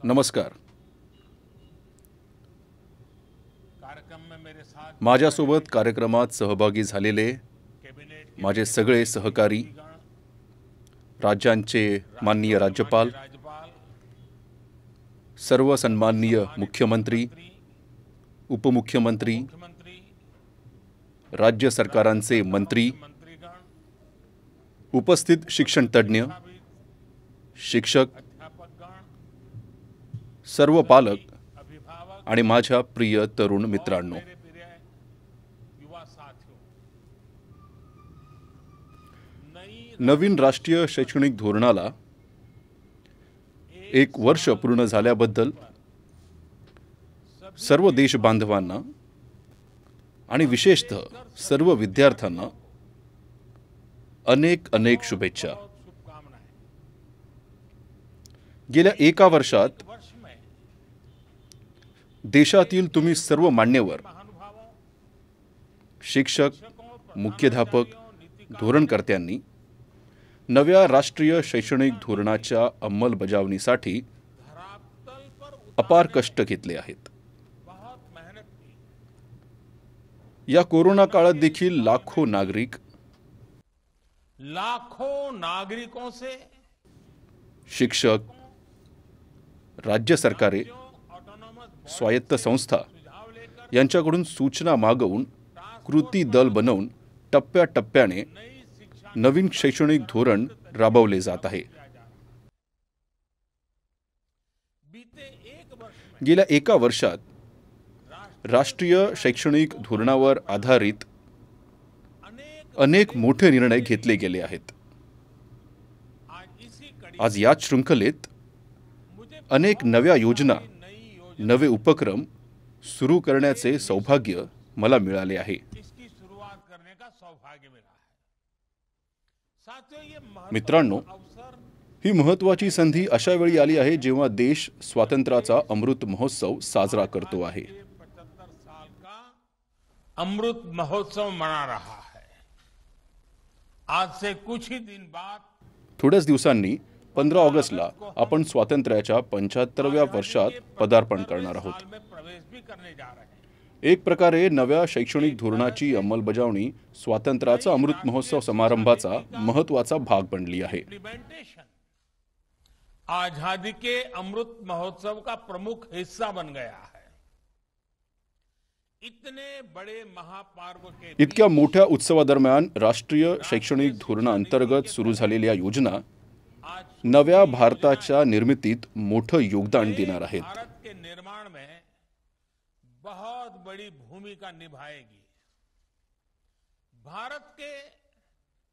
नमस्कार। माझ्यासोबत कार्यक्रमात सहभागी झालेले माझे सगळे सहकारी, राज्यांचे माननीय राज्यपाल, सर्व सन्माननीय मुख्यमंत्री, उपमुख्यमंत्री, राज्य सरकारांचे मंत्री, उपस्थित शिक्षण तज्ञ, शिक्षक, सर्व पालक आणि माझ्या प्रिय तरुण मित्रांनो, नवीन राष्ट्रीय शैक्षणिक धोरणाला 1 वर्ष पूर्ण झाल्याबद्दल सर्व देश बांधवांना आणि विशेषतः सर्व विद्यार्थ्यांना अनेक अनेक शुभेच्छा। गेल्या 1 वर्षात देशातील तुम्ही सर्व मान्यवर, शिक्षक, मुख्याध्यापक, धोरणकर्त्यांनी नव्या राष्ट्रीय शैक्षणिक धोरणाच्या अंमलबजावणीसाठी अपार कष्ट घेतले आहेत। या कोरोना काळात देखील लाखों नागरिकों से शिक्षक, राज्य सरकारे, स्वायत्त संस्था यांच्याकडून सूचना मागवून कृती दल बनवून टप्प्याटप्प्याने नवीन शैक्षणिक धोरण राबवले जात आहे। गेल्या 1 वर्षात राष्ट्रीय शैक्षणिक धोरणावर आधारित अनेक मोठे निर्णय घेतले गेले आहेत। आज याच शृंखलेत अनेक नव्या योजना, नवे उपक्रम सुरू करण्याचे सौभाग्य मला मिळाले आहे। मित्रांनो, ही महत्त्वाची संधी अशा वेळी आली आहे जेव्हा देश स्वातंत्र्याचा अमृत महोत्सव साजरा करतो आहे। अमृत महोत्सव मना रहा है। आज से कुछ ही दिन बाद थोड्याच दिवसांनी 15 ऑगस्टला आपण स्वातंत्र्याच्या 75व्या वर्षात पदार्पण करणार आहोत। एक प्रकारे नव्या शैक्षणिक धोरणाची अंमलबजावणी स्वातंत्र्याचा अमृत महोत्सव समारंभाचा महत्त्वाचा भाग बनली आहे। आजादी के अमृत महोत्सव का प्रमुख हिस्सा बन गया है। इतने बड़े महापर्व के इतक्या मोठ्या उत्सवादरम्यान राष्ट्रीय शैक्षणिक धोरणाअंतर्गत सुरू झालेल्या योजना नव्या भारताच्या निर्मितीत मोठं योगदान देणार आहेत। भारत के निर्माण में बहुत बड़ी भूमिका निभाएगी। भारत के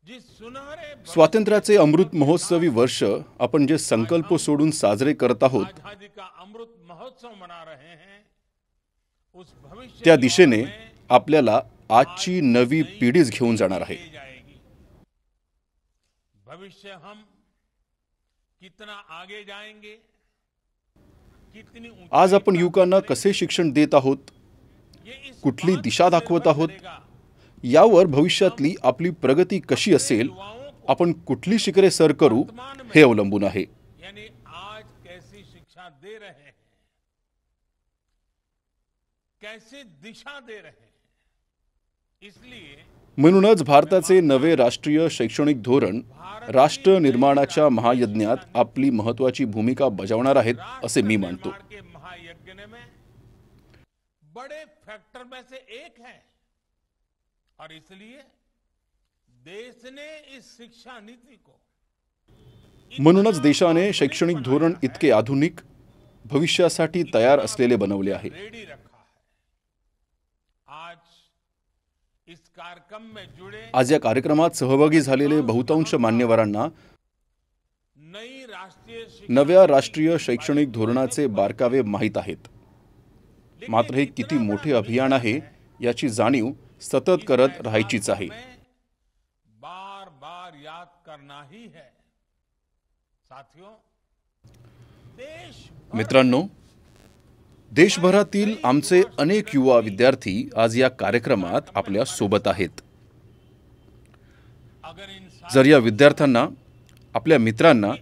जिस सुनहरे स्वातंत्र्याचे अमृत महोत्सवी वर्ष आपण जे संकल्प सोडून साजरे करत आहोत, आजादी का अमृत महोत्सव मना रहे हैं, उस भविष्य त्या दिशेने आपल्याला आजची नवी पिढीच घेऊन जाणार आहे। भविष्य हम कितना आगे जाएंगे, कितनी आज आपण युवकांना कसे शिक्षण देत आहोत, कुठली दिशा दाखवत आहोत, यावर भविष्यातली आपली प्रगती कशी असेल, आपण कुठली शिखरे सर करू हे अवलंबून आहे। यानी आज कैसी शिक्षा दे रहे हैं, कैसी दिशा दे रहे हैं, इसलिए म्हणूनच भारताचे नवे राष्ट्रीय शैक्षणिक धोरण राष्ट्र निर्माणाच्या महायज्ञात आपली महत्त्वाची भूमिका बजावणार आहेत असे मी मानतो। के महायज्ञ में बड़े फैक्टर में से एक है और इसलिए देश ने इस शिक्षा नीति को म्हणूनच देशाने शैक्षणिक धोरण इतके आधुनिक, भविष्यासाठी तयार असलेले बनवले आहे। रेडी रखा है। आज इस कार्यक्रम में जुड़े आज या कार्यक्रमात सहभागी झालेले बहुतांश मान्यवरांना नव्या राष्ट्रीय शैक्षणिक धोरणाचे बारकावे माहीत आहेत। मात्र हे किती मोठे अभियान आहे याची जाणीव सतत करत राहायचीच आहे। बार बार याद करना ही है। साथियों, मित्रांनो, देशभरातील आमचे अनेक युवा विद्यार्थी आज या कार्यक्रमात आपल्या सोबत आहेत। जर या विद्यार्थ्यांना, आपल्या मित्रांना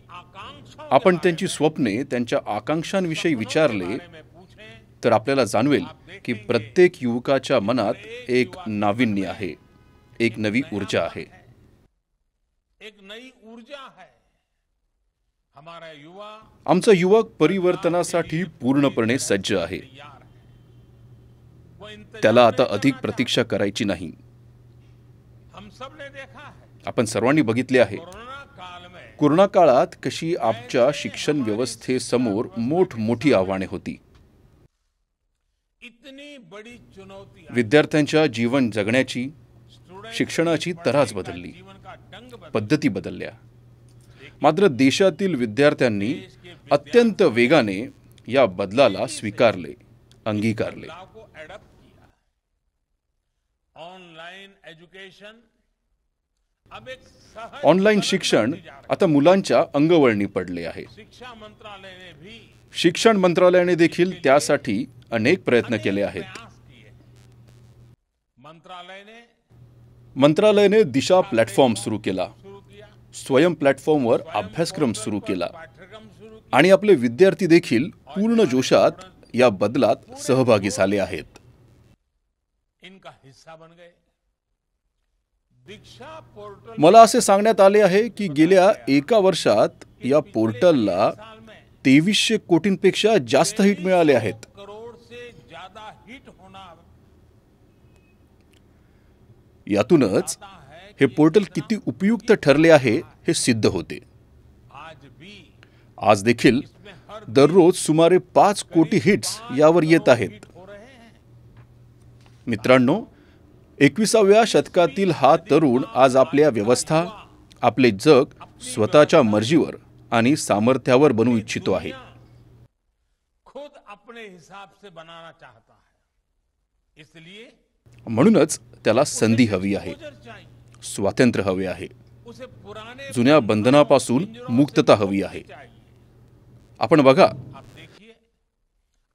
आपण त्यांची स्वप्ने, त्यांच्या आकांक्षांविषयी विचारले तर आपल्याला जाणवेल की प्रत्येक युवकाच्या मनात एक नाविन्य आहे, एक नवी ऊर्जा आहे. एक नई ऊर्जा है. हमारा युवा आमचा युवक परिवर्तनासाठी पूर्णपणे सज्ज आहे. त्याला आता अधिक प्रतीक्षा करायची नाही. हम सबने देखा है आपण सर्वांनी बघितले आहे कोरोना काल में कोरोना काळात कशी आमच्या शिक्षण व्यवस्थेसमोर मोठी आव्हाने होती. इतनी बड़ी चुनौती विद्यार्थ्यांच्या जीवन जगण्याची, स्टूडेंट शिक्षणाची तरास बदलली, जीवन का ढंग बदल पद्धती बदलल्या. मात्र देशातील विद्यार्थ्यांनी अत्यंत वेगाने या बदलाला स्वीकारले, अंगीकारले. बदलाव को एडप्ट किया. ऑनलाइन एजुकेशन अब एक सहज ऑनलाईन शिक्षण आता मुलांच्या अंगवळणी पडले आहे. शिक्षा मंत्रालय ने भी शिक्षण मंत्रालयाने देखील त्यासाठी अनेक प्रयत्न केले आहेत. प्रयास किए. मंत्रालयाने दिशा प्लॅटफॉर्म सुरू केला, शुरू किया. स्वयं प्लॅटफॉर्मवर अभ्यासक्रम सुरू केला पाठ्यक्रम शुरू किया. आणि आपले विद्यार्थी देखील पूर्ण जोशात या बदलात सहभागी झाले आहेत. इनका हिस्सा बन गए. दीक्षा पोर्टल मला असे सांगण्यात आले आहे की गेल्या एका वर्षात या पोर्टलला साल में 2300 कोटींपेक्षा जास्त हिट मिळाले आहेत. करोड़ से ज्यादा हिट होना यातूनच आता है. हे पोर्टल किती उपयुक्त ठरले आहे हे सिद्ध होते. आज भी आज देखील इसमें हर दररोज सुमारे 5 कोटी हिट्स यावर येत आहेत. हिट हो रहे हैं. मित्रांनो, 21व्या शतकातील हा तरुण आज आपल्या व्यवस्था, आपले जग स्वतःच्या मर्जीवर आणि सामर्थ्यावर बनवू इच्छितो आहे. खुद अपने हिसाब से बनाना चाहता है. इसलिए म्हणूनच त्याला संधी हवी आहे, गुजर चाहिए. स्वातंत्र्य हवे आहे, उसे पुराने जुन्या बंधनापासून मुक्तता हवी आहे. आपण बघा, आप देखिए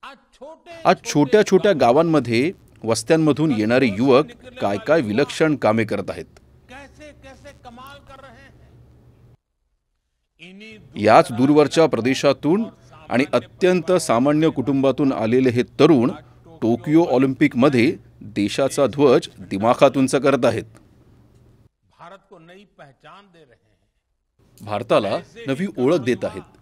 आज आज छोट्या छोट्या गावांमध्ये वस्त्यांमधून येणारे युवक काय काय विलक्षण कामे करत आहेत. कैसे कैसे कमाल कर रहे हैं. इन्हीं याच दूरवरच्या प्रदेशातून आणि अत्यंत सामान्य कुटुंबातून आलेले हे तरुण टोकियो ऑलिम्पिकमध्ये देशाचा ध्वज दिमाखात उंच करत आहेत. भारत को नई पहचान दे रहे हैं. भारताला नवी ओळख देत आहेत.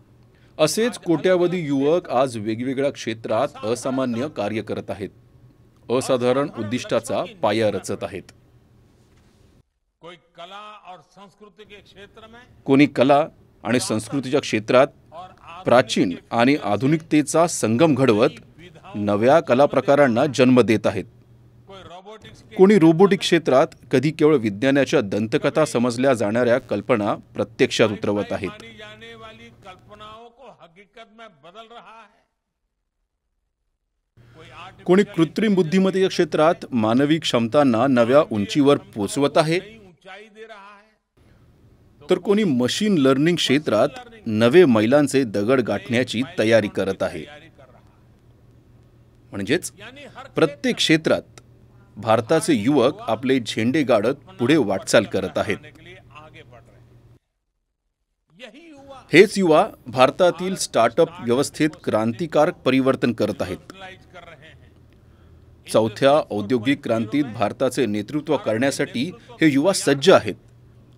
असेच कोट्यावधी युवक आज वेगवेगळ्या क्षेत्रात असामान्य कार्य करत आहेत, असाधारण उद्दिष्टाचा पाया रचत आहेत. कोई कला और संस्कृति के क्षेत्र में कोणी कला आणि संस्कृतीच्या क्षेत्रात और प्राचीन आणि आधुनिकतेचा संगम घडवत नव्या कला प्रकारांना जन्म देत आहेत. कोई रोबोटिक्स के कोणी रोबोटिक क्षेत्रात कधी केवळ विज्ञानाच्या दंतकथा समजल्या जाणाऱ्या कल्पना प्रत्यक्षात उतरवत आहेत. मानी जाने वाली कल्पनाओं को हकीकत में बदल रहा है. कोई कोणी कृत्रिम बुद्धिमत्तेच्या क्षेत्रात मानवी क्षमतांना नव्या उंचीवर पोचवत आहे, नई ऊंचाई दे रहा है. तर कोणी मशीन लर्निंग क्षेत्रात नवे मैलांचे दगड गाठण्याची तयारी करत आहे. तैयारी कर रहा है. म्हणजेच यानी हर प्रत्येक क्षेत्रात भारताचे युवक आपले झेंडे गाडत पुढे वाटचाल करत आहेत. के लिए आगे बढ़ रहे हैं. यही युवा हेच युवा भारतातील स्टार्टअप व्यवस्थेत क्रांतिकारक परिवर्तन करत आहेत. यूटिलाइज कर रहे हैं. चौथ्या औद्योगिक क्रांतीत भारताचे नेतृत्व करण्यासाठी हे युवा सज्ज आहेत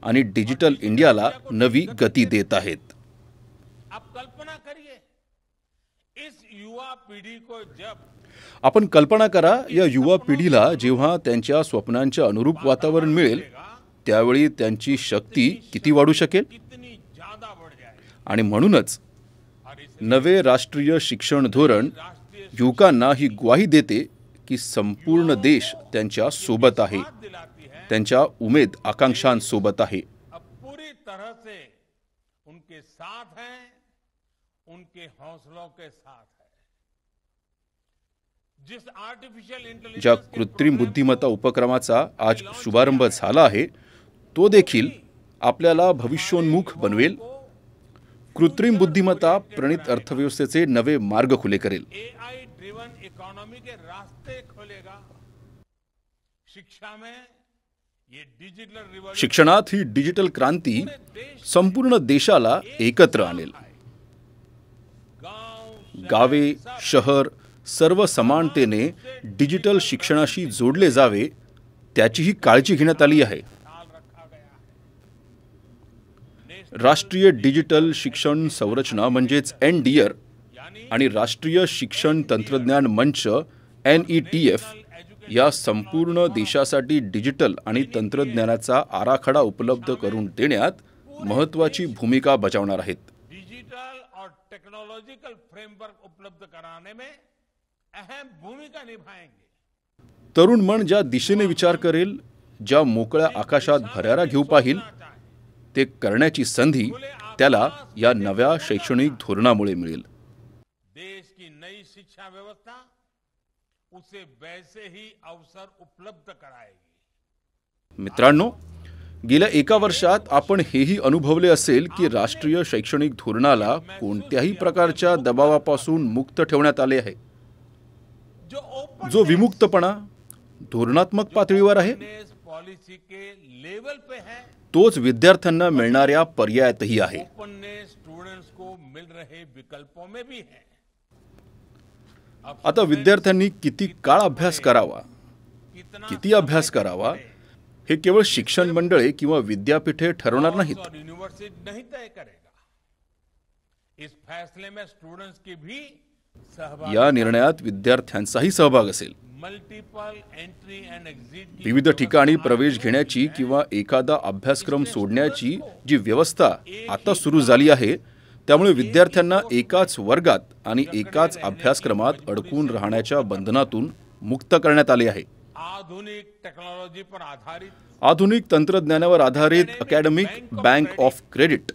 आणि डिजिटल इंडियाला नवी गती देत आहेत. आप कल्पना करिए इस युवा पीढ़ी को जब आपण कल्पना करा, या युवा पिढीला जेव्हा त्यांच्या स्वप्नांच्या अनुरूप वातावरण मिळेल त्यावेळी त्यांची शक्ती किती वाढू शकेल. कितनी ज्यादा बढ़ जाएगी. आणि म्हणूनच और इस नवे राष्ट्रीय शिक्षण धोरण राष्ट्रीय युवकांना ही ग्वाही देते की संपूर्ण देश त्यांच्या सोबत आहे, बात दिलाती है. त्यांच्या उमेद आकांक्षांसोबत आहे. अब पूरी तरह से उनके साथ हैं, उनके हौसलों के साथ है. जिस आर्टिफिशियल ज्या इंटेलिजेंस कृत्रिम बुद्धिमत्ता उपक्रमाचा आज शुभारंभ झाला आहे तो देखील आपल्याला भविष्योन्मुख बनवेल. कृत्रिम बुद्धिमत्ता प्रणित अर्थव्यवस्थेचे नवे मार्ग खुले करेल. एआई ड्रिवन इकोनॉमी के रास्ते खोलेगा. शिक्षा में ये डिजिटल रिवॉल्यूशन शिक्षणात ही डिजिटल क्रांती संपूर्ण देशाला एकत्र आणेल. गावे, शहर सर्व समानतेने डिजिटल शिक्षणाशी जोडले जावे त्याचीही काळजी घेण्यात आली आहे. राष्ट्रीय डिजिटल शिक्षण संरचना म्हणजेच NDR आणि राष्ट्रीय शिक्षण तंत्रज्ञान मंच NETF या संपूर्ण देशासाठी डिजिटल आणि तंत्रज्ञानाचा आराखडा उपलब्ध करून देण्यात महत्त्वाची भूमिका बजावणार आहेत. डिजिटल और टेक्नोलॉजिकल फ्रेमवर्क उपलब्ध कराने में अहम भूमिका निभाएंगे. तरुण मन ज्या दिशेने विचार करेल, ज्या मोकळ्या आकाशात भरारा घेऊ पाहिल, ते करण्याची संधी त्याला या नव्या शैक्षणिक धोरणामुळे मिळेल. देश की नई शिक्षा व्यवस्था उसे वैसे ही अवसर उपलब्ध कराएगी. मित्रांनो, गेल्या एका वर्षात आपण हेही अनुभवले असेल की राष्ट्रीय शैक्षणिक धोरणाला कोणत्याही प्रकारच्या दबावापासून मुक्त ठेवण्यात आले आहे. जो विमुक्तपणा धोरणात्मक पातळीवर आहे, पॉलिसी के लेवल पे है, तोच विद्यार्थ्यांना मिळणाऱ्या पर्यायातही आहे. ओपननेस स्टूडेंट्स को मिल रहे विकल्पों में भी है. आता विद्यार्थ्यांनी किती काळ अभ्यास करावा, किती अभ्यास करावा हे केवळ शिक्षण मंडळे किंवा विद्यापीठे ठरवणार नाहीत. यूनिवर्सिटी नहीं तय करेगा. इस फैसले में स्टूडेंट्स की भी सहभाग, या निर्णयात विद्यार्थ्यांचाही सहभाग असेल. मल्टिपल एंट्री एंड एक्झिट, विविध ठिकाणी प्रवेश घेण्याची किंवा एखादा अभ्यासक्रम सोडण्याची जी व्यवस्था आता सुरू झाली आहे, त्यामुळे विद्यार्थ्यांना एकाच वर्गात आणि एकाच अभ्यासक्रमात अडकून राहण्याच्या बंधनातून मुक्त करण्यात आले आहे. आधुनिक टेक्नॉलॉजी पर आधारित, आधुनिक तंत्रज्ञानावर आधारित अकॅडमिक बँक ऑफ क्रेडिट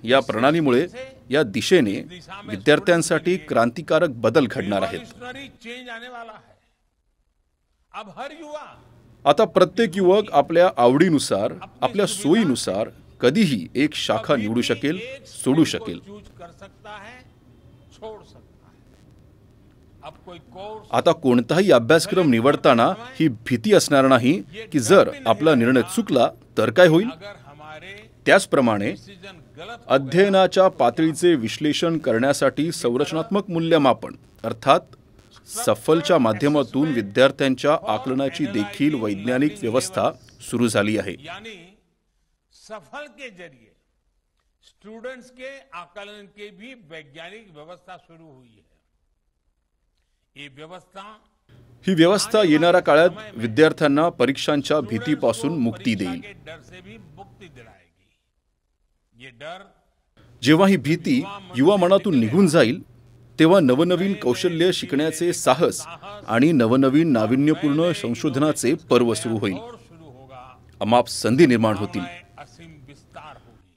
या प्रणालीमुळे या दिशेने विद्यार्थ्यांसाठी क्रांतिकारक बदल घडणार आहेत. चेंज आने वाला है. अब हर युवा, आता प्रत्येक युवक आपल्या आवडीनुसार, आपल्या सोयीनुसार कधीही एक शाखा निवडू शकेल, सोडू शकेल. चूज कर सकता है, छोड़ सकता है. अब कोई कोर्स, आता कोणताही अभ्यासक्रम निवडताना ही भीती असणार नाही की जर आपला निर्णय चुकला तर काय होईल. अगर हमारे त्याचप्रमाणे डिसीजन गलत, अध्ययनाच्या पातळीचे विश्लेषण करण्यासाठी संरचनात्मक मूल्यमापन अर्थात सफलच्या माध्यमातून विद्यार्थ्यांच्या आकलनाची देखील वैज्ञानिक व्यवस्था सुरू झाली आहे. यानी सफल के जरिए स्टूडेंट्स के आकलन के भी वैज्ञानिक व्यवस्था शुरू हुई है. ये व्यवस्था, ही व्यवस्था येणाऱ्या काळात विद्यार्थ्यांना परीक्षांच्या भीतीपासून मुक्ती देईल. के डर से भी मुक्ति दिलाएगी. ये डर जेव्हा ही भीती युवा मनातून निघून जाईल, तेव्हा नवनवीन कौशल्य शिकण्याचे साहस आणि नवनवीन नाविन्यपूर्ण संशोधनाचे पर्व सुरू होईल. और शुरू होगा, अमाप संधी निर्माण होतील. असीम विस्तार होगी.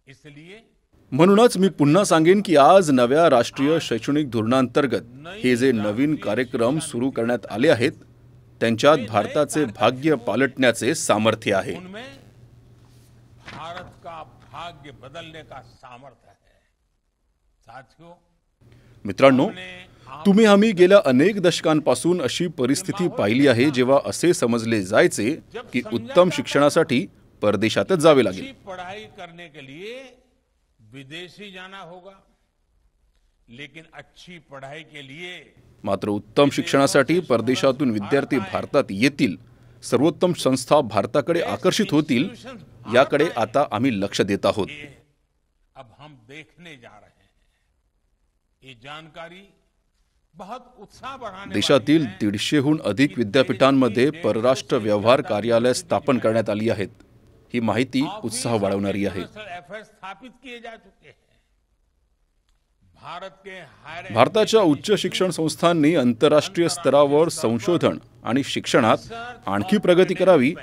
इसलिए म्हणूनच मी पुन्हा सांगेन की आज नव्या राष्ट्रीय शैक्षणिक धोरणांतर्गत हे जे नवीन कार्यक्रम सुरू करण्यात आले आहेत, त्यांच्यात भारताचे भाग्य पालटण्याचे सामर्थ्य आहे. उनमें भारत का भाग्य बदलने का सामर्थ्य है. साथियों, मित्रांनो, तुम्ही आम्ही गेल्या अनेक दशकांपासून अशी परिस्थिती पाहिली आहे जेव्हा असे समजले जायचे की उत्तम शिक्षणासाठी परदेशातच जावे लागेल. अच्छी पढ़ाई करने के लिए विदेशी जाना होगा, लेकिन अच्छी पढ़ाई के लिए मात्र उत्तम शिक्षणासाठी परदेशातून विद्यार्थी भारतात येतील, सर्वोत्तम संस्था भारताकडे आकर्षित होतील, याकडे आता आम्ही लक्ष देत आहोत. अब हम देखने जा रहे हैं. ये जानकारी बहुत उत्साह बढ़ाने देशातील 150हून अधिक विद्यापीठांमध्ये परराष्ट्र व्यवहार कार्यालय स्थापन करण्यात आली आहेत. ही माहिती उत्साह वाढवणारी आहे. स्थापित किए जा चुके हैं. भारत के हायर भारताच्या उच्च शिक्षण संस्थांनी आंतरराष्ट्रीय स्तरावर संशोधन आणि शिक्षणात आणखी प्रगती करावी,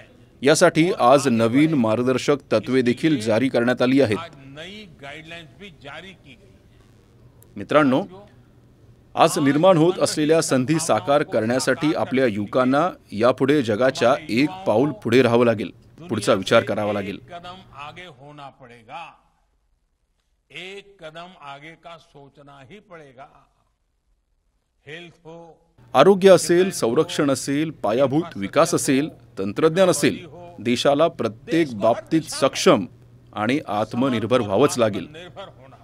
यासाठी आज नवीन मार्गदर्शक तत्वे देखील जारी करण्यात आली आहेत. आज नई गाइडलाइंस भी जारी की गई. मित्रांनो, आज निर्माण होत असलेल्या संधी साकार करण्यासाठी आपल्या युवकांना यापुढे जगाच्या एक पाऊल पुढे राहावं लागेल, पुढचा विचार करावा लागेल. एक कदम आगे होना पड़ेगा. एक कदम आगे का सोचना ही पड़ेगा. हेल्थ हो, आरोग्य असेल, संरक्षण असेल, पायाभूत विकास असेल, तंत्रज्ञान असेल, देशाला प्रत्येक बाबतीत सक्षम आणि आत्मनिर्भर व्हावंच लागेल. निर्भर होना.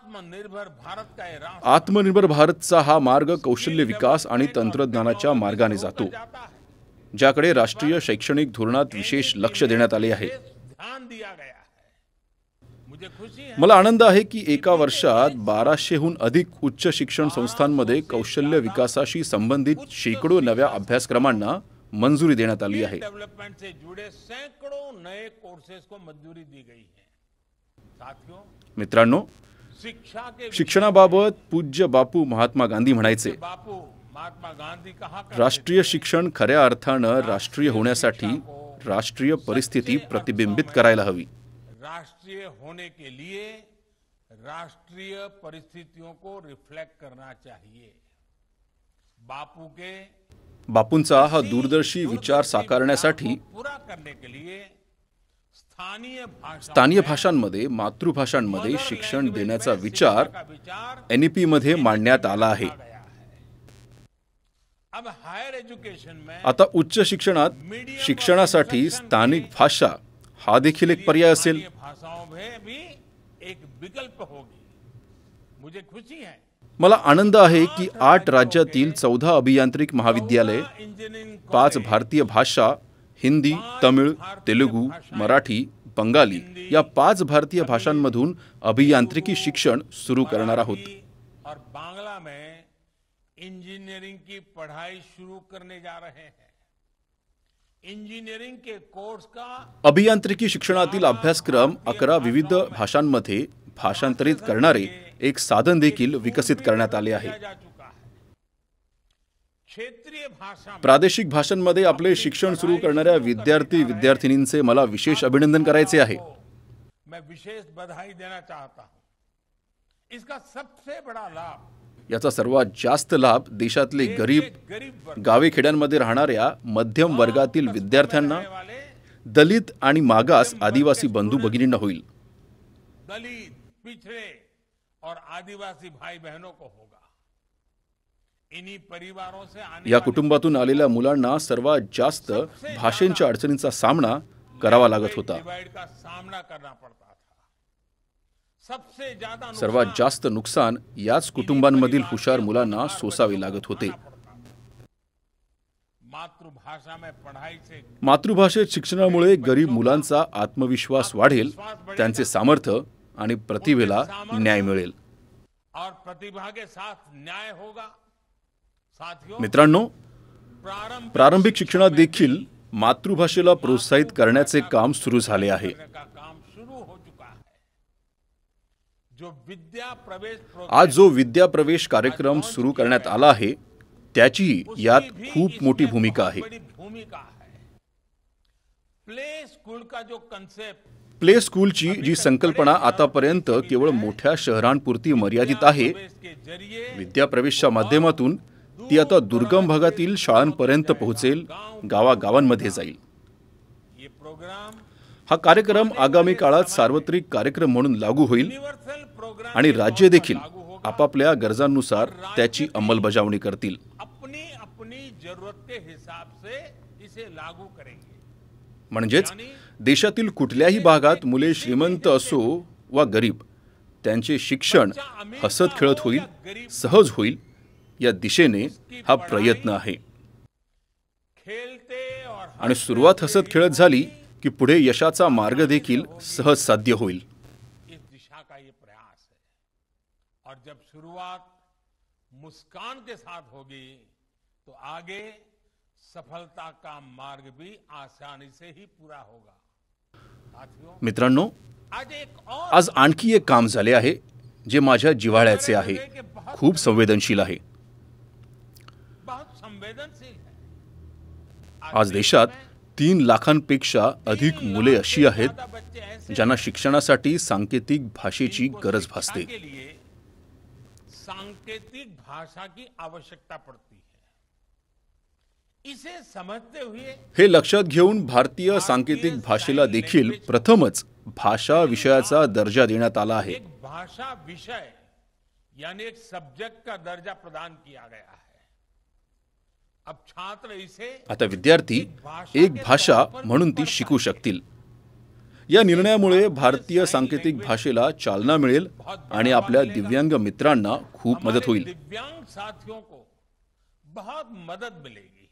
आत्मनिर्भर भारत का ये रास्ता आत्मनिर्भर भारतचा हा मार्ग कौशल्य विकास आणि तंत्रज्ञानाच्या मार्गाने जातो, जाता है, ज्याकडे राष्ट्रीय शैक्षणिक धोरणात विशेष लक्ष देण्यात आले आहे. ध्यान दिया गया है. मुझे खुशी है मला आनंद आहे की एका वर्षात 1200हून अधिक उच्च शिक्षण संस्थांमध्ये कौशल्य विकासाशी संबंधित शेकडो नव्या अभ्यासक्रमांना मंजुरी देण्यात आली आहे. डेवलपमेंट से जुड़े सैकड़ों नए कोर्सेज को मंजूरी दी गई है. साथियों, मित्रांनो, शिक्षा के शिक्षणाबाबत पूज्य बापू महात्मा गांधी म्हणायचे, बापू महात्मा गांधी कहा करते राष्ट्रीय शिक्षण खऱ्या अर्थानं राष्ट्रीय होण्यासाठी राष्ट्रीय परिस्थिती प्रतिबिंबित करायला हवी. राष्ट्रीय होने के लिए राष्ट्रीय परिस्थितियों को रिफ्लेक्ट करना चाहिए. बापूंचा हा दूरदर्शी विचार साकारण्यासाठी पूरा करने के लिए स्थानीय भाषांमध्ये, मातृभाषांमध्ये शिक्षण देण्याचा विचार NEP मध्ये मांडण्यात आला आहे. अब हायर एजुकेशन में आता उच्च शिक्षणात शिक्षणासाठी स्थानिक भाषा हा देखील एक पर्याय असेल. भाषाओं में भी एक विकल्प होगी. मुझे खुशी है मला आनंद आहे की 8 राज्यातील 14 अभियांत्रिक महाविद्यालय, इंजीनियरिंग 5 भारतीय भाषा हिंदी, तमिळ, तेलुगू, मराठी, बंगाली या 5 भारतीय भाषांमधून अभियांत्रिकी शिक्षण सुरू करणार आहोत. और बांग्ला में इंजीनियरिंग की पढ़ाई शुरू करने जा रहे हैं. इंजीनियरिंग के कोर्स का अभियांत्रिकी शिक्षणातील अभ्यासक्रम 11 विविध भाषांमध्ये भाषांतरित करणारे एक साधन देखील विकसित करण्यात आले आहे. जा चुका है. क्षेत्रीय भाषा में प्रादेशिक भाषांमध्ये आपले शिक्षण सुरू करणाऱ्या विद्यार्थिनींचे मला विशेष अभिनंदन करायचे आहे. मैं विशेष बधाई देना चाहता हूं. इसका सबसे बड़ा लाभ याचा सर्वात जास्त लाभ देशातले गरीब गरीब गावे खेड्यांमध्ये राहणाऱ्या मध्यम वर्गातील विद्यार्थ्यांना, वाले दलित आणि मागास आदिवासी बंधू भगिनींना होईल. दलित, पिछड़े और आदिवासी भाई बहनों को होगा. इन्हीं परिवारों से आने या कुटुंबातून आलेल्या मुलांना सर्वात जास्त भाषेच्या अडचणींचा सामना करावा लागत होता. डिवाइड का सामना करना पड़ता था. सबसे ज्यादा सर्वात जास्त नुकसान याच कुटुंबांमधील हुशार मुलांना सोसावे लागत होते. मातृभाषा में पढ़ाई से मातृभाषेत शिक्षणामुळे गरीब मुलांचा आत्मविश्वास वाढेल, त्यांचे सामर्थ्य आणि प्रतिभेला न्याय मिळेल. और प्रतिभा के साथ न्याय होगा. साथियों, मित्रांनो, प्रारंभिक शिक्षणात देखील मातृभाषेला प्रोत्साहित करण्याचे काम सुरू झाले आहे. का काम शुरू हो चुका है. जो विद्या प्रवेश आज जो विद्या प्रवेश कार्यक्रम सुरू करण्यात आला आहे त्याची यात खूप मोठी भूमिका आहे. बड़ी भूमिका है. प्ले स्कूल का जो कंसेप्ट प्ले स्कूलची जी संकल्पना आतापर्यंत केवळ मोठ्या शहरांपुरती मर्यादित आहे, के जरिए विद्या प्रवेशच्या माध्यमातून ती आता दुर्गम भागातील शाळांपर्यंत पोहोचेल, गावागावांमध्ये जाईल. ये प्रोग्राम हा कार्यक्रम आगामी काळात सार्वत्रिक कार्यक्रम म्हणून लागू होईल यूनिवर्सल प्रोग्राम आणि राज्य देखील आपापल्या गरजांनुसार त्याची अंमलबजावणी करतील. अपनी अपनी जरूरत के हिसाब से इसे लागू करेंगे. म्हणजेच देशातील कुठल्याही भागात मुले श्रीमंत असो वा गरीब, त्यांचे शिक्षण हसत खेळत होईल, सहज होईल, या दिशेने हा प्रयत्न आहे. खेलते और आणि सुरुवात हसत खेळत झाली की पुढे यशाचा मार्ग देखील सहज साध्य होईल. इस दिशा का ये प्रयास है. और जब शुरुआत मुस्कान के साथ होगी तो आगे सफलता का मार्ग भी आसानी से ही पूरा होगा. साथियों, मित्रांनो, आज एक और आज आणखी एक काम झाले आहे जे माझ्या जिव्हाळ्याचे आहे, खूप संवेदनशील आहे. बहुत संवेदनशील है. आज देशात 3 लाखांपेक्षा अधिक मुले अशी आहेत बच्चे ऐसे ज्यांना शिक्षणासाठी सांकेतिक भाषेची गरज भासते. के लिए सांकेतिक भाषा की आवश्यकता पड़ती है. इसे समझते हुए हे लक्षात घेऊन भारतीय सांकेतिक भाषेला देखील प्रथमच भाषा विषयाचा दर्जा देण्यात आला आहे. एक भाषा विषय यानी एक सब्जेक्ट का दर्जा प्रदान किया गया है. अब छात्र इसे आता विद्यार्थी एक भाषा म्हणून ती शिकू शकतील. या निर्णयामुळे भारतीय सांकेतिक भाषेला चालना मिळेल आणि आपल्या दिव्यांग मित्रांना खूप मदत होईल. दिव्यांग साथियों को बहुत मदद मिलेगी.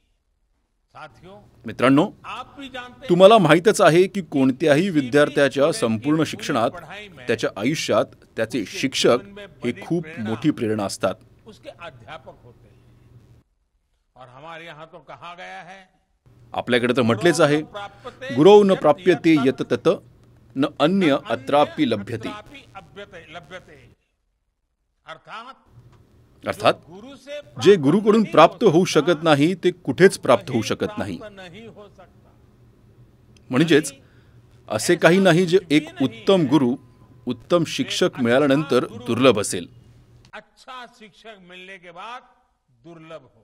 साथियों, मित्रांनो, आप भी जानते तुम्हाला माहीतच आहे की कोणत्याही विद्यार्थ्याच्या संपूर्ण शिक्षणात त्याच्या आयुष्यात त्याचे शिक्षक हे खूप मोठी प्रेरणा असतात. उसके अध्यापक होते हैं. और हमारे यहाँ तो कहा गया है, आपल्याकडे तर म्हटलेच आहे, गुरौ न प्राप्यते यत तत न अन्य अत्रापि लभ्यते. लभ्यते. अर्थात गुरु से जे गुरुकडून प्राप्त होऊ शकत नाही ते कुठेच प्राप्त होऊ शकत नाही. नहीं हो सकता. म्हणजेच असे काही नाही जे एक उत्तम गुरु, उत्तम शिक्षक मिळाल्यानंतर दुर्लभ असेल. अच्छा शिक्षक मिलने के बाद दुर्लभ हो.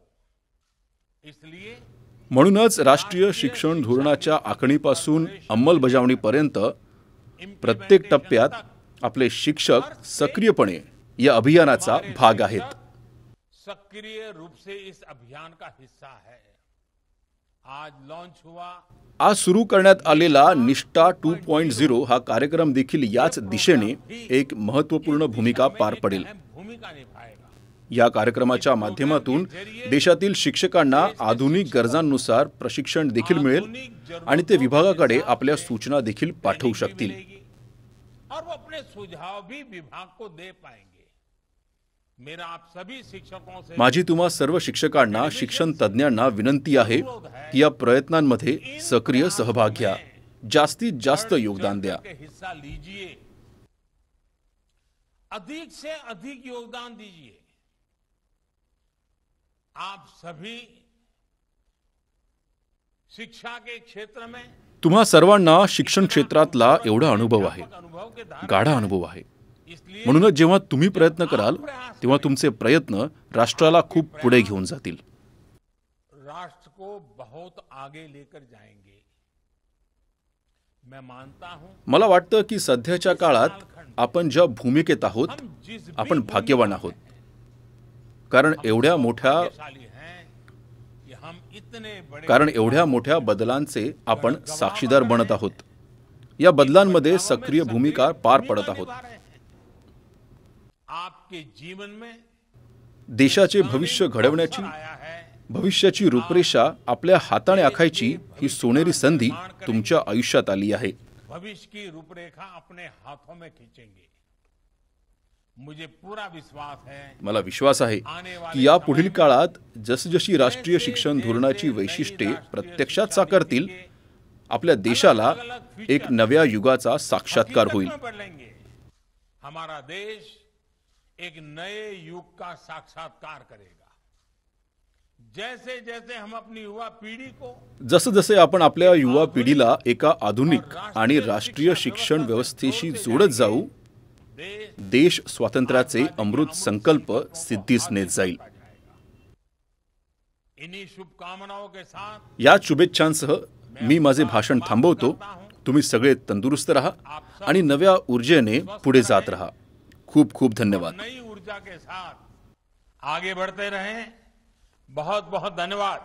इसलिए म्हणूनच राष्ट्रीय शिक्षण धोरणाच्या आखणीपासून अंमलबजावणीपर्यंत प्रत्येक टप्प्यात आपले शिक्षक सक्रियपणे या अभियानाचा भाग आहेत. सक्रिय रूप से इस अभियान का हिस्सा है. आज लॉन्च हुआ आज सुरू करण्यात आलेला निष्ठा 2.0 हा कार्यक्रम देखील याच दिशेने एक महत्त्वपूर्ण भूमिका पार पडेल. भूमिका निभाएगा. या कार्यक्रमाच्या माध्यमातून देशातील शिक्षकांना आधुनिक गरजांनुसार प्रशिक्षण देखील मिळेल आणि ते विभागाकडे आपल्या सूचना देखील पाठवू शकतील. और वो अपने सुझाव भी विभाग को दे पाएंगे. मेरा आप सभी शिक्षकों से माझी तुम्हा सर्व शिक्षकांना, शिक्षण तज्ञांना विनंती आहे की या प्रयत्नांमध्ये सक्रिय सहभाग घ्या, जास्तीत जास्त योगदान द्या. हिस्सा लीजिए, अधिक से अधिक योगदान दीजिए. आप सभी शिक्षा के क्षेत्र में तुम्हा सर्वांना शिक्षण क्षेत्रातला एवढा अनुभव आहे, अनुभव के धारक. गाढा अनुभव आहे. इसलिए म्हणूनच जेव्हा तुम्ही प्रयत्न कराल तेव्हा तुमचे प्रयत्न राष्ट्राला खूप पुढे घेऊन जातील. राष्ट्र को बहुत आगे लेकर जाएंगे. मैं मानता हूं मला वाटतं की सध्याच्या काळात आपण ज्या भूमिकेत आहोत हम जिस भी आपण भाग्यवान आहोत. कारण एवढ्या भाग्यशाली हैं कि हम इतने मोठ्या बदलांचे आपण साक्षीदार बनत आहोत. या बदलांमध्ये सक्रिय भूमिका पार पडत आहोत. आपके जीवन में देशाचे भविष्य घडवण्याची, आया है. भविष्याची रूपरेषा आपल्या हाताने आखायची ही सोनेरी संधी तुमच्या आयुष्यात आली आहे. भविष्य की रूपरेखा अपने हाथों में खींचेंगे. मुझे पूरा विश्वास है मला विश्वास आहे की या पुढील काळात जसजशी राष्ट्रीय शिक्षण धोरणाची वैशिष्ट्ये प्रत्यक्षात साकारतील, आपल्या देशाला एक नव्या युगाचा साक्षात्कार होईल. बदलेंगे. हमारा देश एक नए युग का साक्षात्कार करेगा. जैसे जैसे हम अपनी युवा पीढ़ी को जसजसे आपण आपल्या युवा पिढीला एका आधुनिक आणि राष्ट्रीय शिक्षण व्यवस्थेशी जोडत जाऊ, देश स्वातंत्र्याचे अमृत संकल्प सिद्धीस नेत जाईल. इन्हीं शुभकामनाओं के साथ या शुभेच्छांसह मी माझे भाषण थांबवतो. तुम्ही सगळे तंदुरुस्त रहा आणि नव्या ऊर्जेने पुढे जात रहा. खूप खूप धन्यवाद. नई ऊर्जा के साथ आगे बढ़ते रहें. बहुत बहुत धन्यवाद.